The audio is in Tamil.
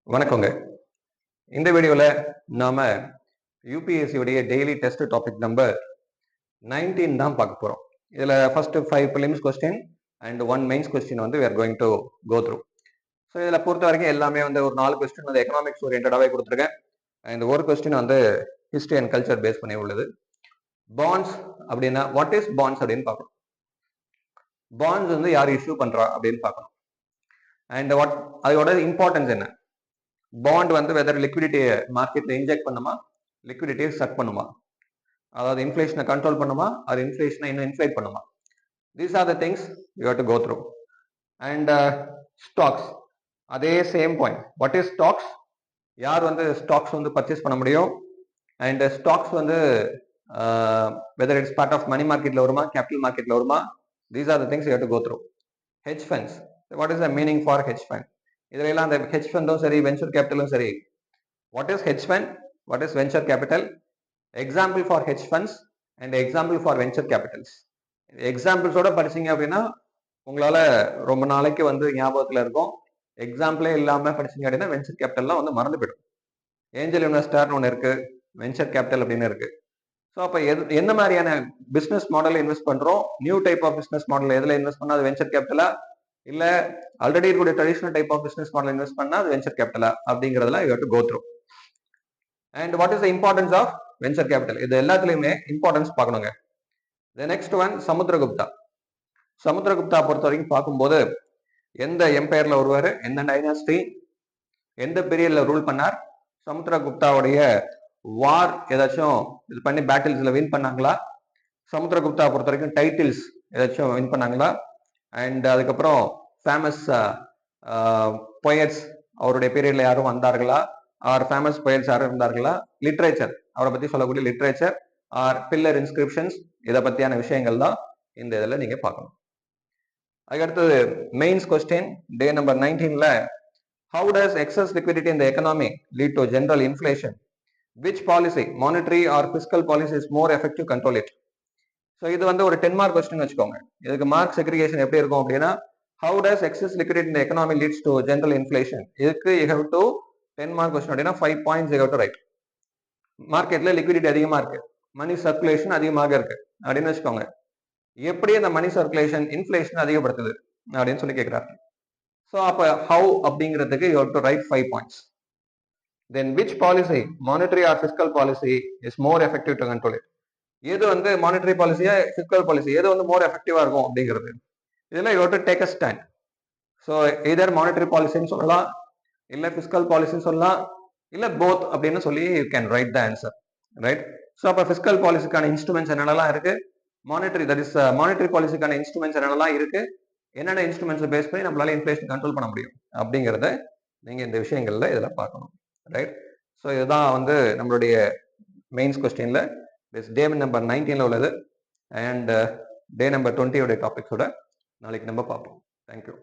வணக்கங்க. இந்த வீடியோல நாம யூபிஎஸ்சி உடைய டெய்லி டெஸ்ட் டாபிக் நம்பர் 19 தான் பார்க்க போறோம். இதுல first 5 prelims question and 1 mains question வந்து we are going to go through. So இதுல பொறுத்த வரைக்கும் எல்லாமே வந்து ஒரு 4 கொஸ்டின் வந்து எக்கனாமிக்ஸ் ஓரியன்டாவே கொடுத்துருக்கேன். இந்த ஒரு கொஸ்டின் வந்து ஹிஸ்டரி அண்ட் கல்ச்சர் பேஸ் பண்ணி உள்ளது. பாண்ட்ஸ் அப்படின்னா வாட் இஸ் பாண்ட்ஸ் அப்படின்னு பார்க்கணும். பாண்ட்ஸ் வந்து யார் இஷ்யூ பண்றா அப்படின்னு பார்க்கணும். அண்ட் அதோட இம்பார்ட்டன்ஸ் என்ன? பாண்ட் வந்து வெதர் லிக்விடிட்டியை மார்க்கெட்ல இன்ஜெக்ட் பண்ணுமா, லிக்விடிட்டியை செட் பண்ணுமா, அதாவது இன்ஃபிளேஷனை கண்ட்ரோல் பண்ணுமா, அது இன்ஃபிளேஷனை இன்னும் இன்ஃபிளேட் பண்ணுமா. These are the things you have to go through. And stocks, அதே same point. What is stocks? யார் வந்து ஸ்டாக்ஸ் வந்து பர்ச்சேஸ் பண்ண முடியும்? அண்ட் ஸ்டாக்ஸ் வந்து whether it's part of money மார்க்கெட்ல வருமா, கேபிட்டல் மார்க்கெட்ல வருமா. These are the things you have to go through. Hedge funds, what is the meaning for hedge fund? இதுல எல்லாம் அந்த ஹெட்ஜ் ஃபண்டும் சரி, வெஞ்சர் கேபிட்டலும் சரி. What is hedge fund, what is venture capital, example for hedge funds and example for venture capitals. எக்ஸாம்பிள்ஸோட படிச்சீங்க அப்படின்னா உங்களால ரொம்ப நாளைக்கு வந்து ஞாபகத்துல இருக்கும். எக்ஸாம்பிளே இல்லாம படிச்சீங்க அப்படின்னா வெஞ்சர் கேபிட்டல்லாம் வந்து மறந்து போயிடும். ஏஞ்சல் இன்வெஸ்டர்னு ஒன்று இருக்கு, வெஞ்சர் கேபிட்டல் அப்படின்னு இருக்கு. ஸோ அப்போ என்ன மாதிரியான பிசினஸ் மாடல் இன்வெஸ்ட் பண்றோம், new type of business model எதுல இன்வெஸ்ட் பண்ணா அது வெஞ்சர் கேபிட்டலா, இல்ல ஆல்ரெடி இருக்கக்கூடிய traditional type of business model invest பண்ணா அது வெஞ்சர் கேபிட்டலா அப்படிங்கறதெல்லாம் you have to go through. And what is the importance of venture capital? இது எல்லாத்துலயுமே இம்பார்ட்டன்ஸ் பார்க்கணுங்க. The next one Samudragupta. Samudragupta பொறுத்த வரைக்கும் பார்க்கும்போது எந்த எம்பையர்ல வருவாரு, எந்த டைனாஸ்டி, எந்த பீரியட்ல ரூல் பண்ணார், சமுத்திரகுப்தாவுடைய வார் ஏதாச்சும் இது பண்ணி பேட்டில்ஸ்ல வின் பண்ணாங்களா, சமுத்திரகுப்தா பொறுத்த வரைக்கும் டைட்டில்ஸ் ஏதாச்சும் வின் பண்ணாங்களா, அண்ட் அதுக்கப்புறம் ஃபேமஸ் பொயட்ஸ் அவருடைய பீரியட்ல யாரும் வந்தார்களா, ஆர் ஃபேமஸ் பொயட்ஸ் யாரும் இருந்தார்களா, லிட்ரேச்சர் அவரை பத்தி சொல்லக்கூடிய லிட்ரேச்சர் ஆர் பில்லர் இன்ஸ்கிரிப்ஷன்ஸ், இதை பத்தியான விஷயங்கள் தான் இந்த இதில் நீங்க பார்க்கணும். அதுக்கடுத்தது மெயின்ஸ் கொஸ்டின் டே நம்பர் 19ல how does excess liquidity in the economy lead to general inflation? Which policy, monetary or fiscal policy is more effective to control it? So இது வந்து ஒரு 10 மார்க் கொஸ்டின் வச்சுக்கோங்க. இதுக்கு மார்க் செக்ரிகேஷன் எப்படி இருக்கும் அப்படின்னா, how does excess liquidity in the economy leads to general inflation? இதுக்கு you have to 10 mark question அப்படின்னா 5 points you have to write. மார்க்கெட்ல லிக்விடிட்டி அதிகமா இருக்கு, மணி சர்க்குலேஷன் அதிகமாக இருக்கு அப்படின்னு வச்சுக்கோங்க. எப்படி அந்த மணி சர்க்குலேஷன் இன்ஃபிளேஷன் அதிகப்படுத்துது அப்படின்னு சொல்லி கேட்கிறாரு. ஸோ அப்போ ஹவு அப்படிங்கிறதுக்கு you have to write 5 points. Then which policy, monetary or fiscal policy is more effective to control it? எது வந்து மானிட்டரி பாலிசியா ஃபிஸ்கல் பாலிசி எது வந்து மோர் எஃபெக்டிவா இருக்கும் அப்படிங்கிறது. இதெல்லாம் you have to take a stand. So either monetary பாலிசின்னு சொல்லலாம், இல்ல ஃபிஸ்கல் பாலிசின்னு சொல்லலாம், இல்ல போத் அப்படின்னு சொல்லி you can write the answer, right? So அப்போ ஃபிஸ்கல் பாலிசிக்கான இன்ஸ்ட்ருமெண்ட்ஸ் என்னென்னலாம் இருக்கு, மானிட்டரி தட் இஸ் மானிட்டரி பாலிசிக்கான இன்ஸ்ட்ருமெண்ட்ஸ் என்னென்னலாம் இருக்கு, என்னென்ன இன்ஸ்ட்ருமெண்ட்ஸ் பேஸ் பண்ணி நம்மளால இன்ஃபிளேஷன் கண்ட்ரோல் பண்ண முடியும் அப்படிங்கிறத நீங்க இந்த விஷயங்கள்ல இதெல்லாம் பார்க்கணும், ரைட்? ஸோ இதுதான் வந்து நம்மளுடைய மெயின்ஸ் கொஸ்டின்ல டே நம்பர் 19ல உள்ளது. அண்ட் டே நம்பர் 20 டாபிக்ஸோட நாளைக்கு நம்ம பார்ப்போம். தேங்க்யூ.